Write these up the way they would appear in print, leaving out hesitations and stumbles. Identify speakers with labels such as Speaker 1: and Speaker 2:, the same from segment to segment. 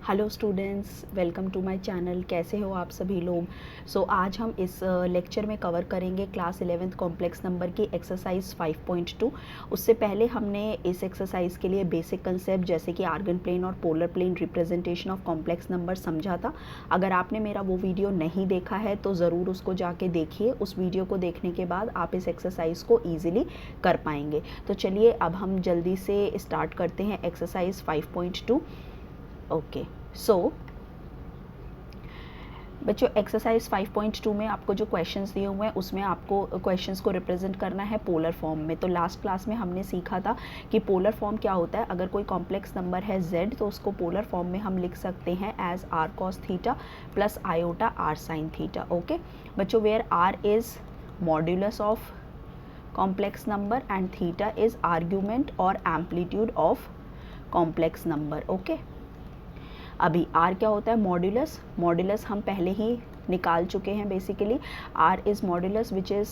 Speaker 1: Hello students, welcome to my channel. कैसे हो आप सभी लोग। आज हम इस लेक्चर में कवर करेंगे क्लास 11th कॉम्प्लेक्स नंबर की एक्सरसाइज 5.2। उससे पहले हमने इस एक्सरसाइज के लिए बेसिक कंसेप्ट जैसे कि आर्गन प्लेन और polar plane representation of complex number समझा था। अगर आपने मेरा वो वीडियो नहीं देखा है तो ज़रूर उसको जाके देखिए। उस वीडियो को देखने के बाद आप इस एक्सरसाइज को ईजिली कर पाएंगे। तो चलिए अब हम जल्दी से स्टार्ट करते हैं एक्सरसाइज 5.2। ओके, बच्चों एक्सरसाइज 5.2 में आपको जो क्वेश्चंस दिए हुए हैं उसमें आपको क्वेश्चंस को रिप्रेजेंट करना है पोलर फॉर्म में। तो लास्ट क्लास में हमने सीखा था कि पोलर फॉर्म क्या होता है। अगर कोई कॉम्प्लेक्स नंबर है z तो उसको पोलर फॉर्म में हम लिख सकते हैं as r cos theta plus iota r sin theta. Okay बच्चों, where r is modulus of complex number and theta is argument और amplitude of complex number. Okay, अभी r क्या होता है, मॉड्यूलस। मॉड्यूलस हम पहले ही निकाल चुके हैं। Basically r is modulus which is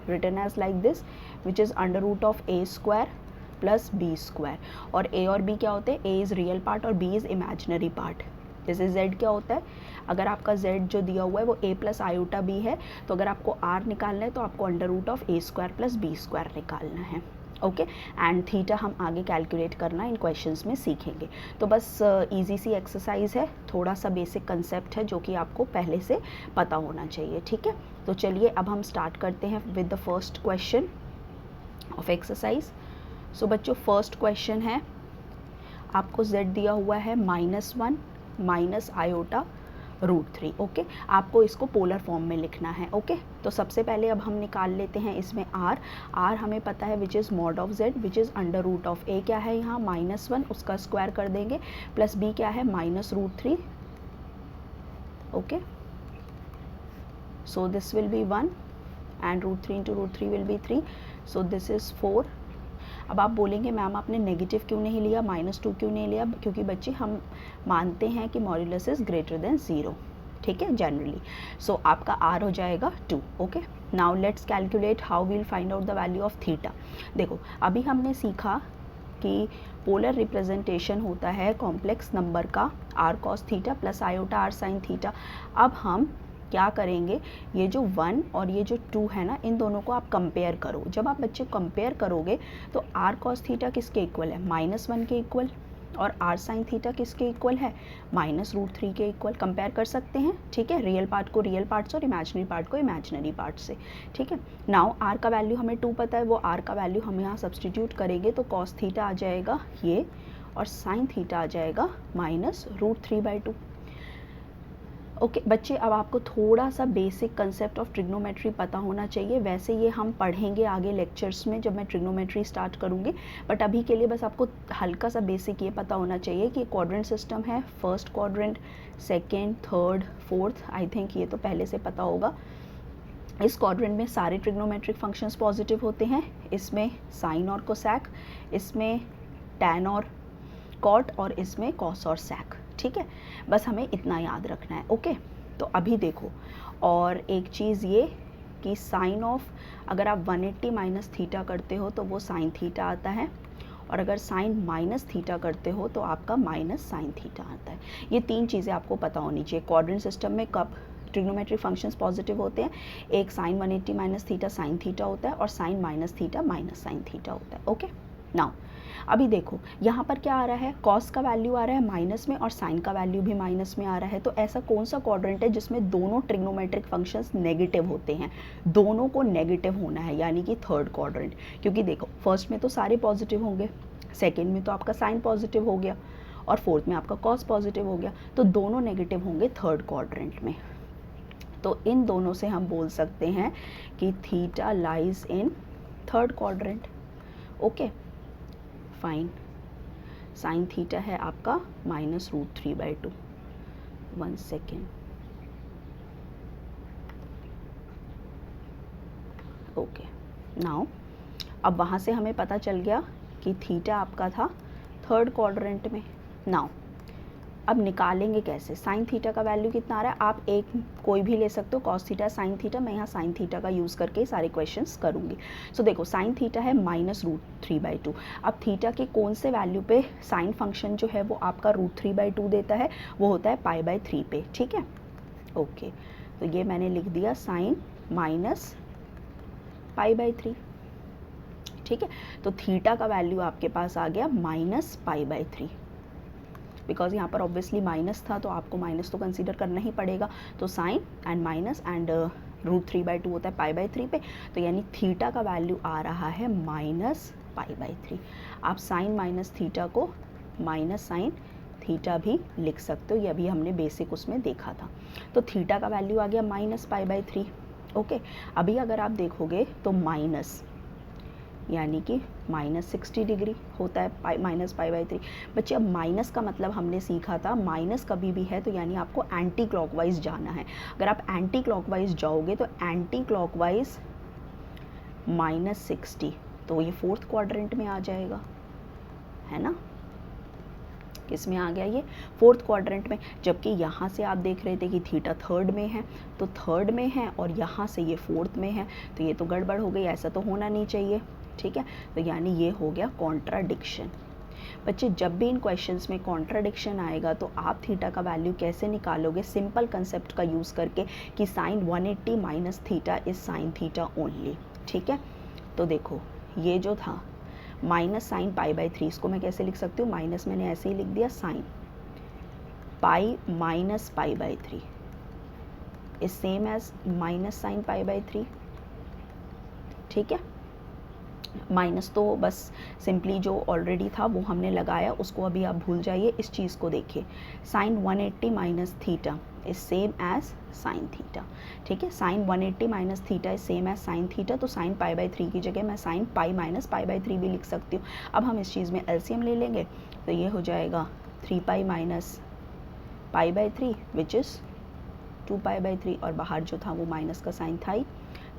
Speaker 1: written as like this, which is under root of a square plus b square. और a और b क्या होते हैं, a इज़ रियल पार्ट और b इज़ इमेजिनरी पार्ट। जैसे z क्या होता है, अगर आपका z जो दिया हुआ है वो a प्लस आयोटा b है, तो अगर आपको r निकालना है तो आपको under root of a square plus b square निकालना है। ओके, एंड थीटा हम आगे कैलकुलेट करना इन क्वेश्चंस में सीखेंगे। तो बस इजी सी एक्सरसाइज है, थोड़ा सा बेसिक कंसेप्ट है जो कि आपको पहले से पता होना चाहिए। ठीक है, तो चलिए अब हम स्टार्ट करते हैं with the first question of exercise. So बच्चों फर्स्ट क्वेश्चन है, आपको z दिया हुआ है -1 माइनस आयोटा √3। ओके, आपको इसको पोलर फॉर्म में लिखना है। ओके, तो सबसे पहले अब हम निकाल लेते हैं इसमें r हमें पता है which is mod of z which is under root of a क्या है यहाँ -1, उसका स्क्वायर कर देंगे, प्लस b क्या है -√3। Okay, so this will be 1 and √3 into √3 will be 3, so this is 4। अब आप बोलेंगे मैम आपने नेगेटिव क्यों नहीं लिया, -2 क्यों नहीं लिया, क्योंकि बच्चे हम मानते हैं कि मॉड्यूलस इज़ ग्रेटर देन 0। ठीक है, जनरली। सो आपका r हो जाएगा 2। Okay, now let's calculate how we'll find out the value of theta. देखो अभी हमने सीखा कि पोलर रिप्रेजेंटेशन होता है कॉम्प्लेक्स नंबर का r cos theta plus iota r sin theta. अब हम क्या करेंगे, ये जो 1 और ये जो 2 है ना, इन दोनों को आप कंपेयर करो। जब आप बच्चे कंपेयर करोगे तो r cos थीटा किसके इक्वल है, -1 के इक्वल, और r sin थीटा किसके इक्वल है, -√3 के इक्वल। कंपेयर कर सकते हैं। ठीक है, रियल पार्ट को रियल पार्ट से और इमेजिनरी पार्ट को इमेजिनरी पार्ट से। ठीक है, नाउ r का वैल्यू हमें 2 पता है, वो r का वैल्यू हम यहाँ सब्सटीट्यूट करेंगे तो cos थीटा आ जाएगा ये, और sin थीटा आ जाएगा -√3/2। ओके बच्चे, अब आपको थोड़ा सा बेसिक कंसेप्ट ऑफ ट्रिग्नोमेट्री पता होना चाहिए। वैसे ये हम पढ़ेंगे आगे लेक्चर्स में जब मैं ट्रिग्नोमेट्री स्टार्ट करूँगी, बट अभी के लिए बस आपको हल्का सा बेसिक ये पता होना चाहिए कि क्वाड्रेंट सिस्टम है, first quadrant, second, third, fourth. I think ये तो पहले से पता होगा। इस क्वाड्रेंट में सारे ट्रिग्नोमेट्रिक फंक्शंस पॉजिटिव होते हैं। इसमें साइन और कोसैक, इसमें टैन और कॉट, और इसमें कॉस और सैक। ठीक है, बस हमें इतना याद रखना है। ओके, तो अभी देखो, और एक चीज़ ये कि साइन ऑफ, अगर आप 180 माइनस थीटा करते हो तो वो साइन थीटा आता है, और अगर साइन माइनस थीटा करते हो तो आपका माइनस साइन थीटा आता है। ये 3 चीज़ें आपको पता होनी चाहिए। क्वाड्रेंट सिस्टम में कब ट्रिग्नोमेट्रिक फंक्शंस पॉजिटिव होते हैं, एक sine 180 minus theta sine theta होता है, और sine minus theta minus sine theta होता है। ओके, नाउ अभी देखो यहाँ पर क्या आ रहा है, कॉस का वैल्यू आ रहा है माइनस में और साइन का वैल्यू भी माइनस में आ रहा है। तो ऐसा कौन सा क्वाड्रेंट है जिसमें दोनों ट्रिग्नोमेट्रिक फंक्शंस नेगेटिव होते हैं, दोनों को नेगेटिव होना है, यानी कि थर्ड क्वाड्रेंट। क्योंकि देखो फर्स्ट में तो सारे पॉजिटिव होंगे, सेकेंड में तो आपका साइन पॉजिटिव हो गया, और फोर्थ में आपका कॉस पॉजिटिव हो गया, तो दोनों नेगेटिव होंगे थर्ड क्वाड्रेंट में। तो इन दोनों से हम बोल सकते हैं कि theta lies in third quadrant. Okay fine, sine theta है आपका -√3/2। 1 सेकेंड। ओके, नाउ अब वहाँ से हमें पता चल गया कि थीटा आपका था थर्ड क्वाड्रेंट में। नाउ अब निकालेंगे कैसे, साइन थीटा का वैल्यू कितना आ रहा है, आप एक कोई भी ले सकते हो, कॉस थीटा साइन थीटा, मैं यहाँ साइन थीटा का यूज़ करके सारे क्वेश्चंस करूँगी। सो देखो साइन थीटा है -√3/2। अब थीटा के कौन से वैल्यू पे साइन फंक्शन जो है वो आपका √3/2 देता है, वो होता है π/3 पे, ठीक है। ओके, तो ये मैंने लिख दिया साइन -π/3, ठीक है। तो थीटा का वैल्यू आपके पास आ गया -π/3, बिकॉज यहाँ पर ऑब्वियसली माइनस था तो आपको माइनस तो कंसीडर करना ही पड़ेगा। तो साइन एंड माइनस एंड √3/2 होता है π/3 पे, तो यानी थीटा का वैल्यू आ रहा है -π/3। आप साइन माइनस थीटा को माइनस साइन थीटा भी लिख सकते हो, ये अभी हमने बेसिक उसमें देखा था। तो थीटा का वैल्यू आ गया -π/3। ओके, अभी अगर आप देखोगे तो माइनस यानी कि -60 डिग्री होता है -π/3। बच्चे अब माइनस का मतलब हमने सीखा था, माइनस कभी भी है तो यानी आपको एंटी क्लॉकवाइज जाना है। अगर आप एंटी क्लॉकवाइज जाओगे तो एंटी क्लॉकवाइज -60, तो ये 4th क्वाड्रेंट में आ जाएगा, है ना। किस में आ गया ये, 4th क्वाड्रेंट में। जबकि यहाँ से आप देख रहे थे कि थीटा 3rd में है, तो 3rd में है और यहाँ से ये 4th में है, तो ये तो गड़बड़ हो गई, ऐसा तो होना नहीं चाहिए, ठीक है। तो यानी ये हो गया कॉन्ट्राडिक्शन। बच्चे जब भी इन क्वेश्चंस में कॉन्ट्राडिक्शन आएगा तो आप थीटा का वैल्यू कैसे निकालोगे, सिंपल कंसेप्ट का यूज़ करके कि sine 180 minus theta is sine theta only, ठीक है। तो देखो ये जो था माइनस साइन π/3, इसको मैं कैसे लिख सकती हूँ, माइनस मैंने ऐसे ही लिख दिया, sine pi minus π/3 is same as minus sine π/3, ठीक है। माइनस तो बस सिंपली जो ऑलरेडी था वो हमने लगाया, उसको अभी आप भूल जाइए। इस चीज़ को देखिए, sine 180 minus theta is same as sine theta, ठीक है। Sine 180 minus theta is same as sine theta, तो साइन π/3 की जगह मैं साइन पाई माइनस π/3 भी लिख सकती हूँ। अब हम इस चीज़ में एलसीएम ले लेंगे, तो ये हो जाएगा 3π माइनस π/3 विच इज़ 2π/3, और बाहर जो था वो माइनस का साइन था ही,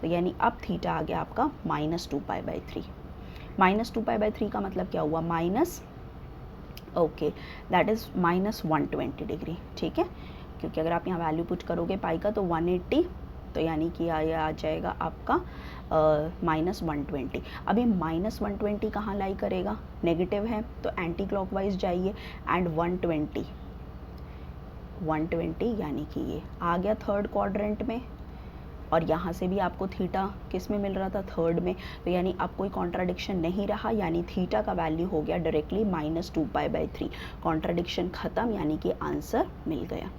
Speaker 1: तो यानी अब थीटा आ गया आपका -2π/3। -2π/3 का मतलब क्या हुआ, minus, okay, that is -120 degree, ठीक है। क्योंकि अगर आप यहाँ वैल्यू पुट करोगे पाई का तो 180, तो यानी कि ये आ जाएगा आपका -120। अभी -120 कहाँ लाई करेगा, नेगेटिव है तो एंटी क्लॉकवाइज जाइए, एंड 120 यानी कि ये आ गया 3rd क्वाड्रेंट में, और यहाँ से भी आपको थीटा किस में मिल रहा था, 3rd में, तो यानी अब कोई कॉन्ट्राडिक्शन नहीं रहा, यानी थीटा का वैल्यू हो गया डायरेक्टली -2π/3। कॉन्ट्राडिक्शन ख़त्म, यानी कि आंसर मिल गया।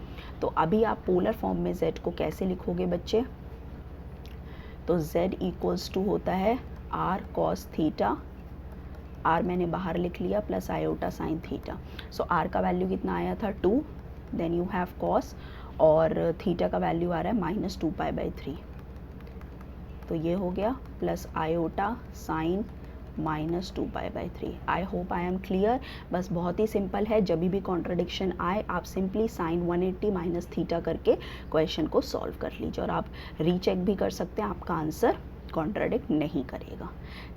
Speaker 1: तो अभी आप पोलर फॉर्म में z को कैसे लिखोगे बच्चे, तो z = होता है r cos थीटा, r मैंने बाहर लिख लिया, plus iota sine theta. So r का वैल्यू कितना आया था 2, देन यू हैव cos, और थीटा का वैल्यू आ रहा है -2π/3, तो ये हो गया plus iota sine -2π/3। I hope I am clear. बस बहुत ही सिंपल है, जब भी कॉन्ट्राडिक्शन आए आप सिंपली साइन 180 माइनस थीटा करके क्वेश्चन को सॉल्व कर लीजिए, और आप रीचेक भी कर सकते हैं, आपका आंसर कॉन्ट्राडिक्ट नहीं करेगा।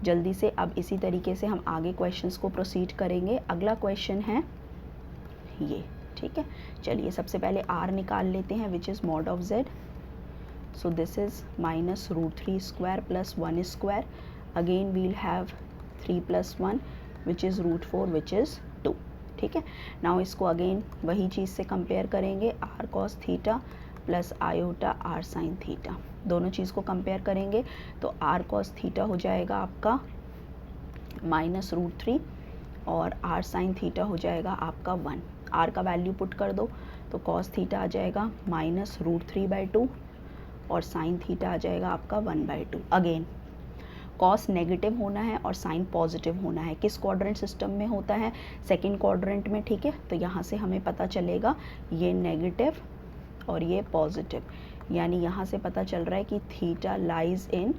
Speaker 1: जल्दी से अब इसी तरीके से हम आगे क्वेश्चंस को प्रोसीड करेंगे। अगला क्वेश्चन है ये, ठीक है। चलिए सबसे पहले r निकाल लेते हैं, which is mod of z। So this is -√3² + 1², again we'll have 3 + 1 which is √4 which is 2, ठीक है। नाउ इसको अगेन वही चीज़ से कंपेयर करेंगे, r cos theta plus iota r sin theta, दोनों चीज़ को कंपेयर करेंगे तो r cos थीटा हो जाएगा आपका -√3 और r sin थीटा हो जाएगा आपका 1। r का वैल्यू पुट कर दो तो cos थीटा आ जाएगा -√3/2 और sin थीटा आ जाएगा आपका 1/2। अगेन cos नेगेटिव होना है और sin पॉजिटिव होना है। किस क्वाड्रेंट सिस्टम में होता है, 2nd क्वाड्रेंट में, ठीक है। तो यहाँ से हमें पता चलेगा ये नेगेटिव और ये पॉजिटिव, यानी यहाँ से पता चल रहा है कि थीटा लाइज इन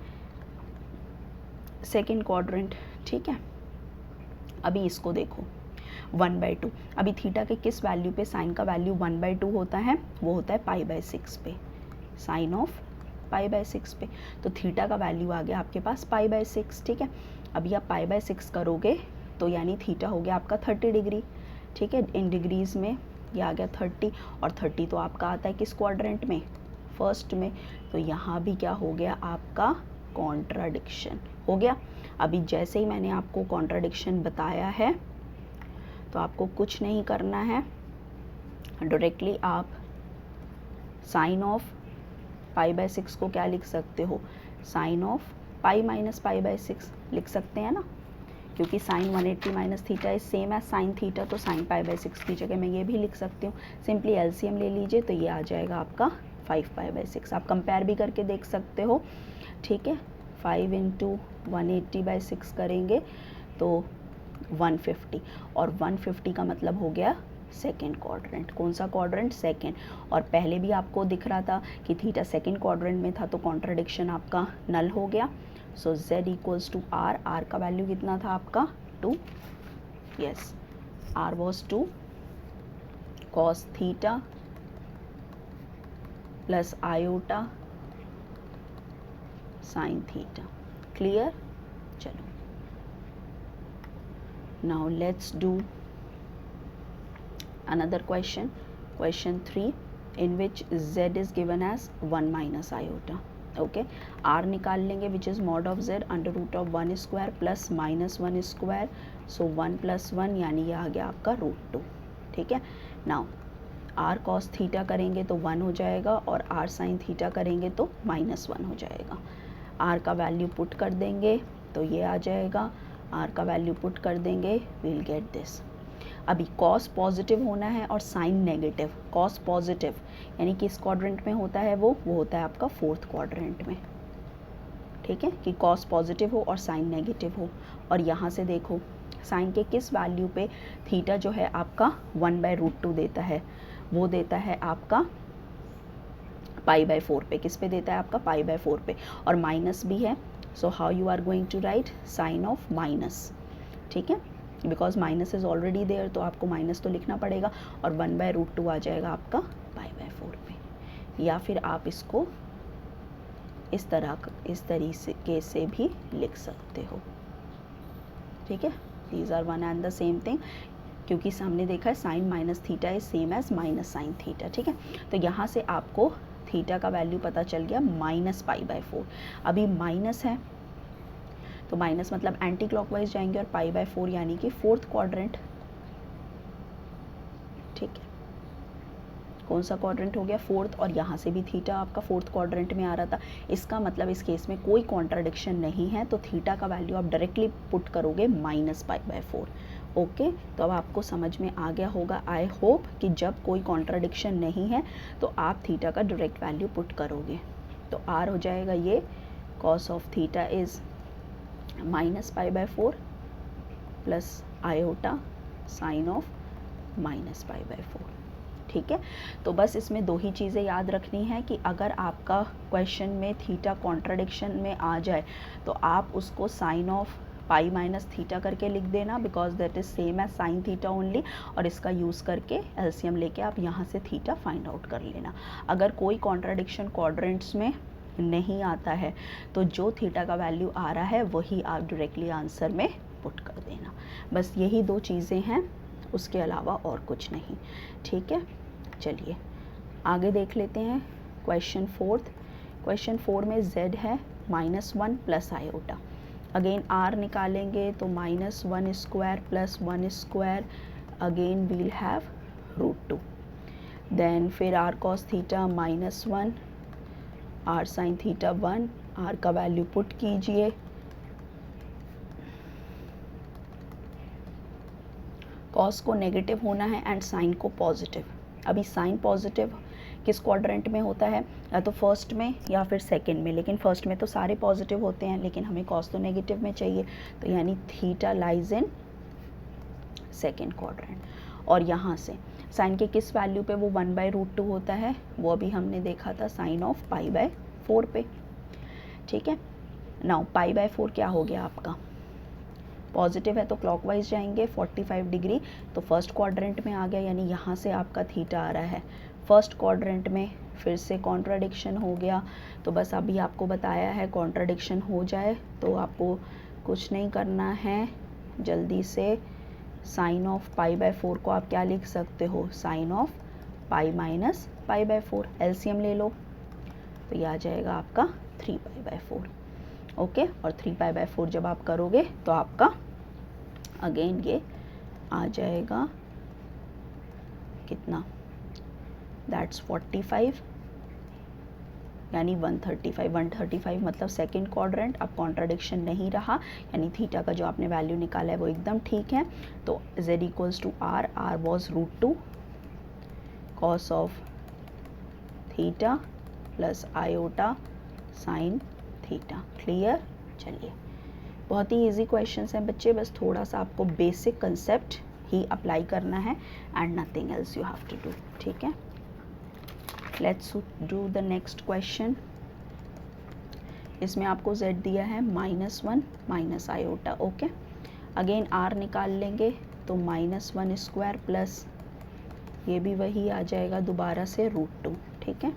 Speaker 1: 2nd क्वाड्रेंट, ठीक है। अभी इसको देखो 1/2, अभी थीटा के किस वैल्यू पे साइन का वैल्यू 1/2 होता है, वो होता है π/6 पे, साइन ऑफ π/6 पे। तो थीटा का वैल्यू आ गया आपके पास π/6, ठीक है। अभी आप π/6 करोगे तो यानी थीटा हो गया आपका 30 डिग्री, ठीक है। इन डिग्रीज़ में ये आ गया 30, और 30 तो आपका आता है किस क्वाड्रेंट में, फर्स्ट में, तो यहाँ भी क्या हो गया आपका कॉन्ट्राडिक्शन हो गया। अभी जैसे ही मैंने आपको कॉन्ट्राडिक्शन बताया है तो आपको कुछ नहीं करना है, डायरेक्टली आप साइन ऑफ π/6 को क्या लिख सकते हो, साइन ऑफ पाई माइनस π/6 लिख सकते हैं ना, क्योंकि sine 180 minus theta is same as sine theta, तो साइन π/6 की जगह मैं ये भी लिख सकती हूँ। सिंपली एलसीएम ले लीजिए तो ये आ जाएगा आपका 5π/6। आप कंपेयर भी करके देख सकते हो, ठीक है। 5 × 180/6 करेंगे तो 150, और 150 का मतलब हो गया सेकेंड क्वाड्रेंट। कौन सा क्वाड्रेंट, सेकेंड। और पहले भी आपको दिख रहा था कि थीटा सेकेंड क्वाड्रेंट में था, तो कॉन्ट्राडिक्शन आपका नल हो गया। So z equals to R, R का वैल्यू कितना था आपका 2, yes, R was 2 cos theta plus iota sine theta. Clear, चलो now let's do another question, question 3, in which z is given as 1 minus iota. Okay, r निकाल लेंगे which is mod of z under root of 1 square plus minus 1 square, so 1 + 1 यानी ये आ गया आपका √2, ठीक है। Now r cos theta करेंगे तो 1 हो जाएगा, और r sin थीटा करेंगे तो -1 हो जाएगा। r का वैल्यू पुट कर देंगे तो ये आ जाएगा, r का वैल्यू पुट कर देंगे, विल गेट दिस। अभी कॉस पॉजिटिव होना है और साइन नेगेटिव। कॉस पॉजिटिव यानी किस क्वाड्रेंट में होता है, वो होता है आपका फोर्थ क्वाड्रेंट में, ठीक है, कि कॉस पॉजिटिव हो और साइन नेगेटिव हो। और यहाँ से देखो साइन के किस वैल्यू पे थीटा जो है आपका 1/√2 देता है, वो देता है आपका π/4 पे। किस पे देता है आपका π/4 पे, और माइनस भी है। So how you are going to write sine of minus, ठीक है, because minus is already there, तो आपको माइनस तो लिखना पड़ेगा, और 1/√2 आ जाएगा आपका π/4 पे। या फिर आप इसको इस तरीके से भी लिख सकते हो, ठीक है। These are one and the same thing, क्योंकि सामने देखा है sine minus theta is same as minus sine theta, ठीक है। तो यहाँ से आपको थीटा का वैल्यू पता चल गया -π/4। अभी माइनस है तो माइनस मतलब एंटी क्लॉकवाइज जाएंगे, और π/4 यानी कि फोर्थ क्वाड्रेंट, ठीक है। कौन सा क्वाड्रेंट हो गया, फोर्थ, और यहाँ से भी थीटा आपका फोर्थ क्वाड्रेंट में आ रहा था। इसका मतलब इस केस में कोई कॉन्ट्राडिक्शन नहीं है, तो थीटा का वैल्यू आप डायरेक्टली पुट करोगे -π/4। ओके, तो अब आपको समझ में आ गया होगा, आई होप, कि जब कोई कॉन्ट्राडिक्शन नहीं है तो आप थीटा का डायरेक्ट वैल्यू पुट करोगे। तो आर हो जाएगा ये cos of theta is -π/4 plus iota sine of -π/4, ठीक है। तो बस इसमें दो ही चीज़ें याद रखनी है कि अगर आपका क्वेश्चन में थीटा कॉन्ट्राडिक्शन में आ जाए तो आप उसको sine of pi minus theta करके लिख देना, because that is same as sine theta only, और इसका यूज़ करके एलसीएम लेके आप यहाँ से थीटा फाइंड आउट कर लेना। अगर कोई कॉन्ट्राडिक्शन क्वाड्रेंट्स में नहीं आता है तो जो थीटा का वैल्यू आ रहा है वही आप डायरेक्टली आंसर में पुट कर देना। बस यही दो चीज़ें हैं, उसके अलावा और कुछ नहीं, ठीक है। चलिए आगे देख लेते हैं क्वेश्चन 4। क्वेश्चन 4 में z है -1 प्लस आयोटा। अगेन r निकालेंगे तो -1 square plus 1 square, again we'll have √2। Then फिर r cos theta -1, r sin theta 1, r का वैल्यू पुट कीजिए, cos को नेगेटिव होना है एंड साइन को पॉजिटिव। अभी साइन पॉजिटिव किस क्वाड्रेंट में होता है, या तो फर्स्ट में या फिर सेकंड में, लेकिन फर्स्ट में तो सारे पॉजिटिव होते हैं, लेकिन हमें कॉस तो नेगेटिव में चाहिए, तो यानी theta lies in second quadrant. और यहाँ से साइन के किस वैल्यू पे वो 1/√2 होता है, वो अभी हमने देखा था साइन ऑफ π/4 पे, ठीक है। नाउ π/4 क्या हो गया आपका, पॉजिटिव है तो क्लॉकवाइज जाएंगे 45 डिग्री, तो फर्स्ट क्वाड्रेंट में आ गया, यानी यहाँ से आपका थीटा आ रहा है फर्स्ट क्वाड्रेंट में। फिर से कॉन्ट्राडिक्शन हो गया, तो बस अभी आपको बताया है कॉन्ट्राडिक्शन हो जाए तो आपको कुछ नहीं करना है, जल्दी से साइन ऑफ पाई बाय 4 को आप क्या लिख सकते हो, sine of pi minus pi by 4, LCM ले लो तो ये आ जाएगा आपका 3 पाई बाय 4। ओके, और 3 पाई बाय 4 जब आप करोगे तो आपका अगेन ये आ जाएगा कितना, दैट्स 45 यानी 135 मतलब सेकंड क्वाड्रेंट। अब कॉन्ट्राडिक्शन नहीं रहा, यानी थीटा का जो आपने वैल्यू निकाला है वो एकदम ठीक है। तो z equals to R, R was √2 cos of theta plus iota sine theta. Clear. चलिए, बहुत ही इजी क्वेश्चंस हैं बच्चे, बस थोड़ा सा आपको बेसिक कंसेप्ट ही अप्लाई करना है and nothing else you have to do. ठीक है, let's do the next question. इसमें आपको z दिया है -1 minus iota. Okay, again r निकाल लेंगे तो -1 स्क्वायर प्लस ये भी वही आ जाएगा दोबारा से √2। ठीक है,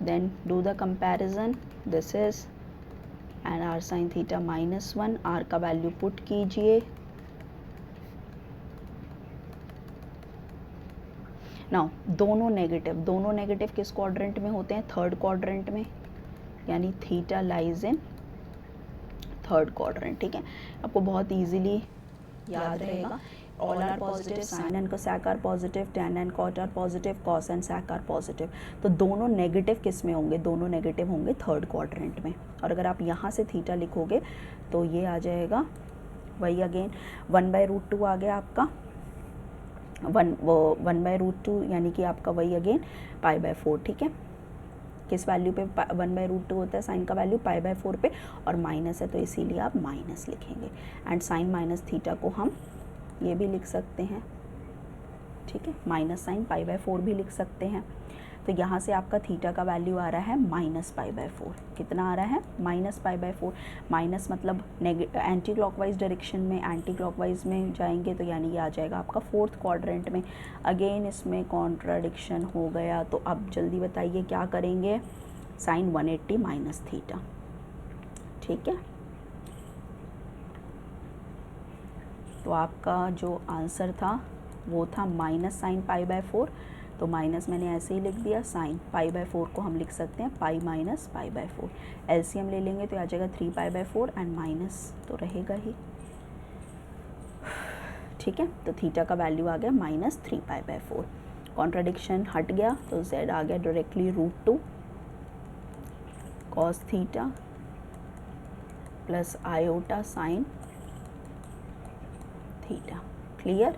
Speaker 1: then do the comparison, this is and r sine theta -1, r का वैल्यू पुट कीजिए। नाउ दोनों नेगेटिव किस क्वाड्रेंट में होते हैं, थर्ड क्वाड्रेंट में, यानी theta lies in third quadrant. ठीक है, आपको बहुत इजीली याद रहेगा। All are positive, sine and cosec are positive, tan and cot are positive, cos and sec are positive. तो दोनों नेगेटिव किस में होंगे, दोनों नेगेटिव होंगे थर्ड क्वाड्रेंट में। और अगर आप यहाँ से थीटा लिखोगे तो ये आ जाएगा वही अगेन 1/√2 आ गया आपका, 1/√2 यानी कि आपका वही अगेन पाई बाय 4। ठीक है, किस वैल्यू पे 1/√2 होता है, साइन का वैल्यू पाई बाय 4 पे, और माइनस है तो इसीलिए आप माइनस लिखेंगे। एंड साइन माइनस थीटा को हम ये भी लिख सकते हैं। ठीक है, माइनस साइन पाई बाय 4 भी लिख सकते हैं। तो यहाँ से आपका थीटा का वैल्यू आ रहा है -π/4। कितना आ रहा है, -π/4। माइनस मतलब एंटी क्लॉकवाइज डायरेक्शन में, एंटी क्लॉकवाइज में जाएंगे तो यानी ये आ जाएगा आपका फोर्थ क्वाड्रेंट में। अगेन इसमें कॉन्ट्राडिक्शन हो गया, तो अब जल्दी बताइए क्या करेंगे, साइन 180 माइनस थीटा। ठीक है, तो आपका जो आंसर था वो था माइनस साइन π/4। तो माइनस मैंने ऐसे ही लिख दिया, साइन π/4 को हम लिख सकते हैं पाई माइनस π/4। एलसीएम ले लेंगे तो आ जाएगा 3 π/4 एंड माइनस तो रहेगा ही। ठीक है, तो थीटा का वैल्यू आ गया -3 π/4। कॉन्ट्राडिक्शन हट गया तो z आ गया directly √2 cos theta plus iota sine theta. Clear.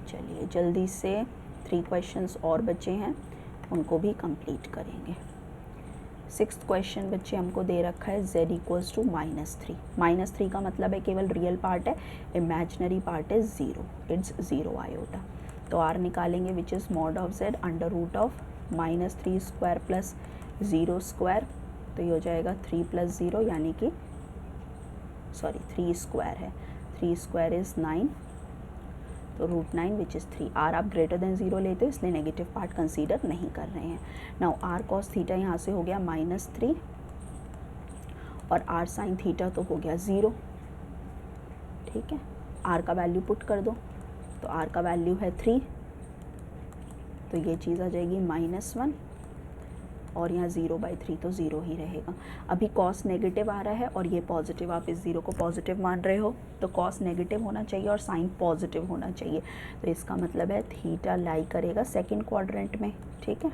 Speaker 1: चलिए जल्दी से 3 क्वेश्चंस और बचे हैं, उनको भी कंप्लीट करेंगे। 6th क्वेश्चन बच्चे हमको दे रखा है z इक्वल्स टू -3। -3 का मतलब है केवल रियल पार्ट है, इमेजिनरी पार्ट है 0, इट्स 0 आयोटा। तो r निकालेंगे विच is mod of z √(-3 square plus 0 square. तो ये हो जाएगा 3 + 0 यानी कि 3 स्क्वायर है, 3 स्क्वायर इज़ 9, तो √9 विच इज़ 3। r आप ग्रेटर देन 0 लेते हो इसलिए नेगेटिव पार्ट कंसीडर नहीं कर रहे हैं। नाउ r cos थीटा यहाँ से हो गया -3 और r sin थीटा तो हो गया 0। ठीक है, r का वैल्यू पुट कर दो, तो r का वैल्यू है 3, तो ये चीज़ आ जाएगी -1 और यहाँ 0/3 तो 0 ही रहेगा। अभी कॉस नेगेटिव आ रहा है और ये पॉजिटिव, आप इस 0 को पॉजिटिव मान रहे हो तो कॉस नेगेटिव होना चाहिए और साइन पॉजिटिव होना चाहिए। तो इसका मतलब है थीटा लाई करेगा सेकंड क्वाड्रेंट में। ठीक है,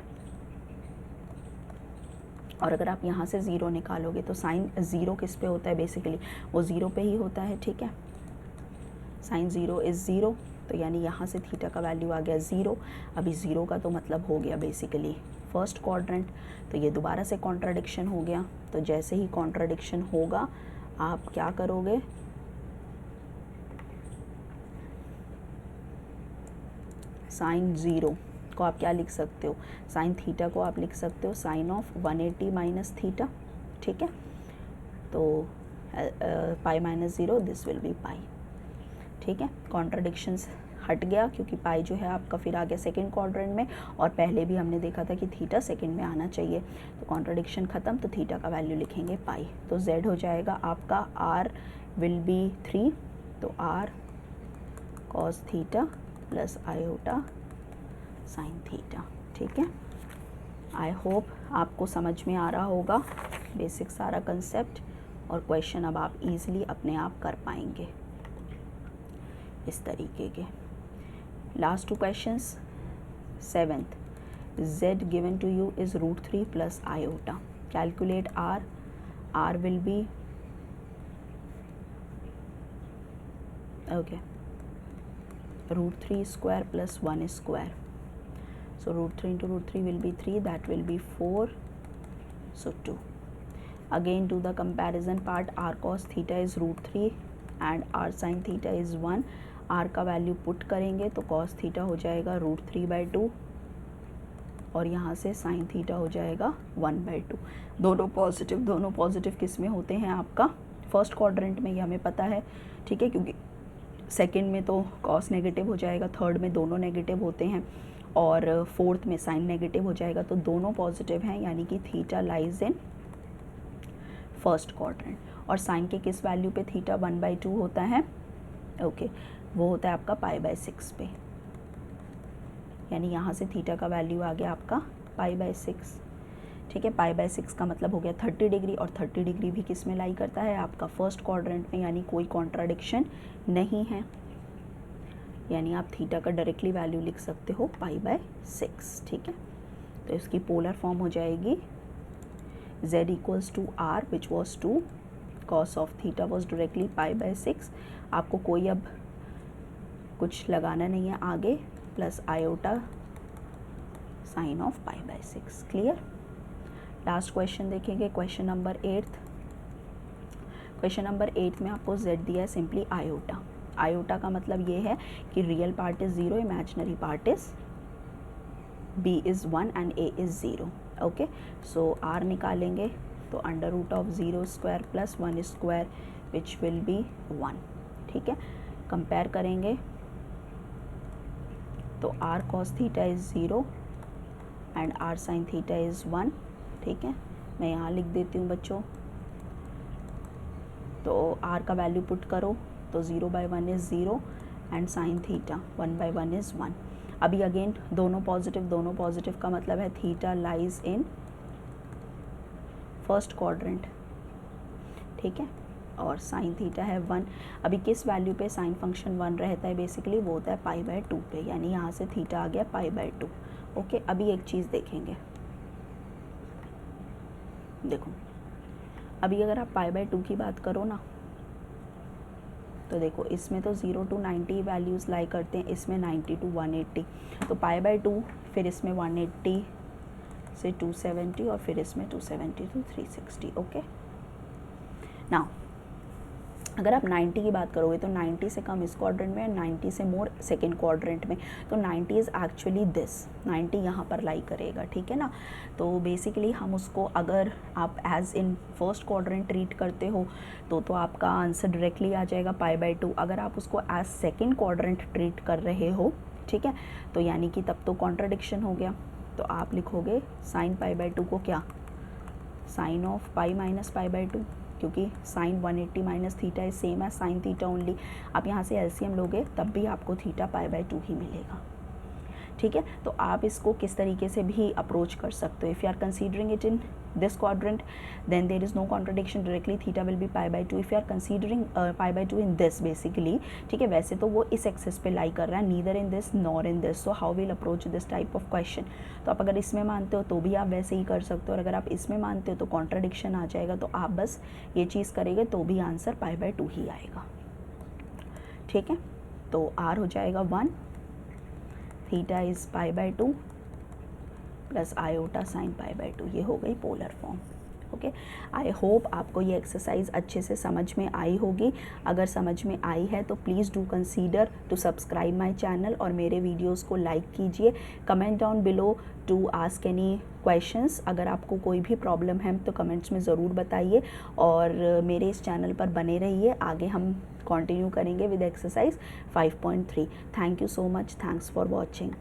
Speaker 1: और अगर आप यहाँ से 0 निकालोगे तो साइन 0 किस पे होता है, बेसिकली वो 0 पे ही होता है। ठीक है, साइन 0 इज़ 0, तो यानी यहाँ से थीटा का वैल्यू आ गया 0। अभी 0 का तो मतलब हो गया बेसिकली फर्स्ट क्वाड्रेंट, तो ये दोबारा से कॉन्ट्राडिक्शन हो गया। तो जैसे ही कॉन्ट्राडिक्शन होगा आप क्या करोगे, साइन 0 को आप क्या लिख सकते हो, साइन थीटा को आप लिख सकते हो साइन ऑफ 180 माइनस थीटा। ठीक है, तो पाई -0 दिस विल बी पाई। ठीक है, कॉन्ट्राडिक्शंस हट गया क्योंकि पाई जो है आपका फिर आ गया सेकंड क्वाड्रेंट में, और पहले भी हमने देखा था कि थीटा सेकंड में आना चाहिए। तो कॉन्ट्राडिक्शन ख़त्म, तो थीटा का वैल्यू लिखेंगे पाई। तो z हो जाएगा आपका r विल बी 3, तो r cos theta plus iota sine theta. ठीक है, आई होप आपको समझ में आ रहा होगा बेसिक सारा कंसेप्ट, और क्वेश्चन अब आप इजीली अपने आप कर पाएंगे इस तरीके के। Last 2 questions. 7th, z given to you is √3 plus iota. Calculate r. R will be √3 square plus 1 square. So √3 into √3 will be 3, that will be 4, so 2. Again do the comparison part. R cos theta is √3 and r sin theta is 1. r का value put करेंगे तो cos theta हो जाएगा √3/2 और यहाँ से sine theta हो जाएगा 1/2। दोनों पॉजिटिव किस में होते हैं आपका फर्स्ट क्वाड्रेंट में, ये हमें पता है। ठीक है, क्योंकि सेकंड में तो कॉस नेगेटिव हो जाएगा, थर्ड में दोनों नेगेटिव होते हैं और फोर्थ में साइन नेगेटिव हो जाएगा, तो दोनों पॉजिटिव हैं, यानी कि थीटा लाइज इन फर्स्ट क्वाड्रेंट। और साइन के किस वैल्यू पे थीटा 1/2 होता है? वो होता है आपका π/6 पे, यानी यहाँ से थीटा का वैल्यू आ गया आपका π/6। ठीक है, π/6 का मतलब हो गया 30 डिग्री, और 30 डिग्री भी किस में लाई करता है? आपका फर्स्ट क्वाड्रेंट में, यानी कोई कॉन्ट्राडिक्शन नहीं है, यानी आप थीटा का डायरेक्टली वैल्यू लिख सकते हो π/6। ठीक है, तो इसकी पोलर फॉर्म हो जाएगी z = r which was 2, cos of theta was directly π/6। आपको कोई अब कुछ लगाना नहीं है आगे, plus iota sine of π/6। Clear? Last question देखेंगे, क्वेश्चन नंबर 8। क्वेश्चन नंबर 8 में आपको z दिया है सिंपली आयोटा। आयोटा का मतलब ये है कि real part is 0, imaginary part is b is 1 and a is 0। Okay, so r निकालेंगे तो √0² प्लस 1² विच विल बी 1। ठीक है, कंपेयर करेंगे तो r cos theta is 0 and r sin theta is 1। ठीक है, मैं यहाँ लिख देती हूँ बच्चों, तो r का वैल्यू पुट करो तो 0/1 is 0 and sine theta 1/1 is 1। अभी अगेन दोनों पॉजिटिव का मतलब है थीटा लाइज इन फर्स्ट क्वाड्रेंट। ठीक है, और साइन थीटा है 1। अभी किस वैल्यू पे साइन फंक्शन 1 रहता है? बेसिकली वो होता है π/2 पे, यानी यहाँ से थीटा आ गया π/2। ओके, अभी एक चीज़ देखेंगे, देखो अभी अगर आप π/2 की बात करो ना, तो देखो इसमें तो 0 to 90 वैल्यूज़ लाई करते हैं, इसमें 90 to 180, तो π/2, फिर इसमें 180 से 270 और फिर इसमें 270 to 360। ओके, नाउ अगर आप 90 की बात करोगे तो 90 से कम इस क्वाड्रेंट में, 90 से मोर सेकेंड क्वाड्रेंट में, तो 90 इज़ एक्चुअली दिस, 90 यहाँ पर लाई करेगा। ठीक है ना, तो बेसिकली हम उसको अगर आप as in first quadrant treat करते हो तो आपका आंसर डायरेक्टली आ जाएगा π/2। अगर आप उसको एज सेकेंड क्वाड्रेंट ट्रीट कर रहे हो, ठीक है, तो यानी कि तब तो कॉन्ट्राडिक्शन हो गया, तो आप लिखोगे साइन π/2 को क्या, साइन ऑफ π माइनस π/2, क्योंकि sine 180 minus theta is same है साइन थीटा ओनली। आप यहाँ से एलसीएम लोगे तब भी आपको थीटा π/2 ही मिलेगा। ठीक है, तो आप इसको किस तरीके से भी अप्रोच कर सकते हो। If you are considering it in this quadrant then there is no contradiction, directly theta will be π/2। If you are considering π/2 in this basically, ठीक है, वैसे तो वो इस एक्सेस पे लाई कर रहा है, neither in this nor in this, so how will approach this type of question. तो आप अगर इसमें मानते हो तो भी आप वैसे ही कर सकते हो, और अगर आप इसमें मानते हो तो कॉन्ट्रडिक्शन आ जाएगा, तो आप बस ये चीज़ करेंगे तो भी आंसर π/2 ही आएगा। ठीक है, तो r हो जाएगा 1, theta is π/2 plus iota sine π/2, ये हो गई polar form. Okay, I hope आपको ये एक्सरसाइज अच्छे से समझ में आई होगी। अगर समझ में आई है तो please do consider to subscribe my channel और मेरे वीडियोस को लाइक कीजिए। Comment down below to ask any questions. अगर आपको कोई भी प्रॉब्लम है तो कमेंट्स में ज़रूर बताइए, और मेरे इस चैनल पर बने रहिए। आगे हम कंटिन्यू करेंगे with exercise 5.3। Thank you so much, thanks for watching.